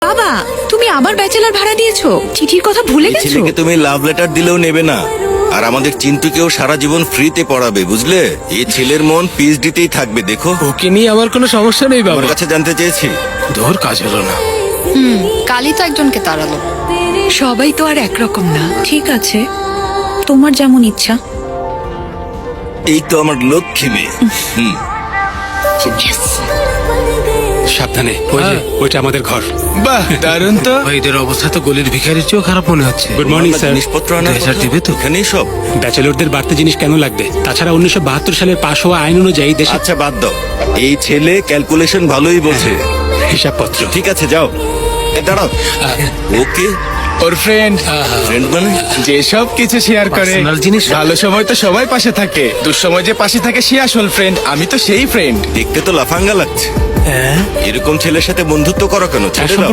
বাবা, তুমি আবার ব্যাচেলর ভাড়া দিয়েছো? চিঠির কথা ভুলে এই গেছো? ছেলেকে তুমি লাভ লেটার দিলেও নেবে না, আর আমাদের চিন্টুকেও সারা জীবন ফ্রিতে পড়াবে, বুঝলে? এই ছেলের মন পিএইচডিতেই থাকবে। দেখো, ওকে নিয়ে আমার কোনো সমস্যা নেই আমার বাবা। কাছে জানতে চেয়েছি। ধর, কাজ হলো না। কালই তো একজনকে তাড়ালো। সবাই তো আর একরকম না। ঠিক আছে, তোমার যেমন ইচ্ছা। এই তো আমার লক্ষ্মী মেয়ে। সাবধানে, ওই যে ওইটা আমাদের ঘর। বাহ, দারুণ তো। এদের অবস্থা তো গলির ভিখারির চেয়েও খারাপ মনে হচ্ছে। Good morning sir. জিনিসপত্র আনার ড্রেসার কথা। দিবে তো? এখানেই সব। ব্যাচেলরদের বাড়তি জিনিস কেন লাগবে? তাছাড়া 1972 সালের পাশ হওয়া আইন অনুযায়ী দেশে আচ্ছা বাদ দাও, এই ছেলে ক্যালকুলেশন ভালোই বোঝে। হিসাবপত্র। ঠিক আছে, যাও। দাঁড়াও, ওকে ওর ফ্রেন্ড ফ্রেন্ড মানে? যে সব কিছু শেয়ার করে। Personal জিনিস। ভালো সময় তো সবাই পাশে থাকে, দুঃসময় যে পাশে থাকে সে আসল ফ্রেন্ড। আমি তো সেই ফ্রেন্ড। দেখতে তো লাফাঙ্গা লাগছে। এরকম ছেলের সাথে বন্ধুত্ব করো কেন? ছেড়ে দাও।